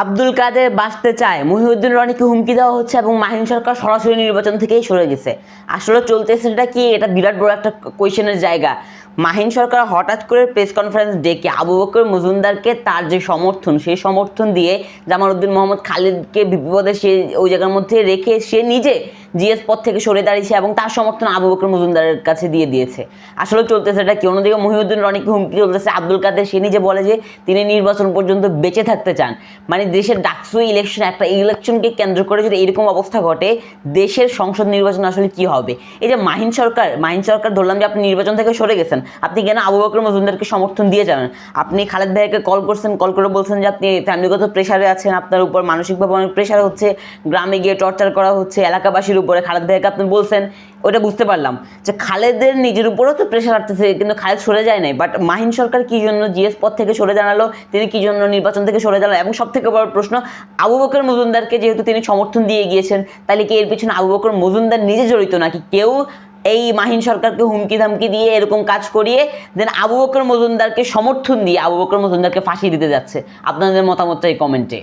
আব্দুল কাদের বাঁচতে চায়, মহিউদ্দিন রনিকে হুমকি দেওয়া হচ্ছে এবং মাহিন সরকার সরাসরি নির্বাচন থেকেই সরে গেছে। আসলে চলতেছে এটা কি? এটা বিরাট বড় একটা কোয়েশ্চেনের জায়গা। মাহিন সরকার হঠাৎ করে প্রেস কনফারেন্স ডেকে আবু বকর মজুমদারকে তার যে সমর্থন, সেই সমর্থন দিয়ে জামালউদ্দিন মোহাম্মদ খালিদকে বিপদে সে ওই জায়গার মধ্যে রেখে সে নিজে জিএস পদ থেকে সরে দাঁড়িয়েছে এবং তার সমর্থন আবু বকর মজুমদারের কাছে দিয়ে দিয়েছে। আসলে চলতেছে এটা কি? অন্যদিকে মহিউদ্দিন রনিকে হুমকি চলতেছে আব্দুল কাদের, সে নিজে বলে যে তিনি নির্বাচন পর্যন্ত বেঁচে থাকতে চান। মানে দেশের ডাকসু ইলেকশন, একটা ইলেকশনকে কেন্দ্র করে যদি এরকম অবস্থা ঘটে, দেশের সংসদ নির্বাচন আসলে কি হবে? এই যে মাহিন সরকার ধরলাম যে আপনি নির্বাচন থেকে সরে গেছেন, আপনি কেন আবু বকর মজুমদারকে সমর্থন দিয়ে যাবেন? আপনি খালেদ ভাইকে কল করছেন, কল করে বলছেন যে আপনি ফ্যামিলিগত প্রেশারে আছেন, আপনার উপর মানসিকভাবে অনেক প্রেশার হচ্ছে, গ্রামে গিয়ে টর্চার করা হচ্ছে এলাকাবাসীর উপরে। খালেদ ভাইকে আপনি বলছেন, ওটা বুঝতে পারলাম যে খালেদের নিজের উপরেও তো প্রেশার আসতেছে, কিন্তু খালেদ সরে যায় নাই। বাট মাহিন সরকার কি জন্য জিএস পদ থেকে সরে দাঁড়ালো, তিনি কি জন্য নির্বাচন থেকে সরে দাঁড়ালো? এবং সব থেকে বড় প্রশ্ন, আবু বকর মজুমদারকে যেহেতু তিনি সমর্থন দিয়ে গিয়েছেন, তাহলে কি এর পিছনে আবু বকর মজুমদার নিজে জড়িত, নাকি কেউ এই মাহিন সরকারকে হুমকি ধামকি দিয়ে এরকম কাজ করিয়ে দেন আবু বকর মজুমদারকে সমর্থন দিয়ে আবু বকর মজুমদারকে ফাঁসি দিতে যাচ্ছে? আপনাদের মতামতটা এই কমেন্টে।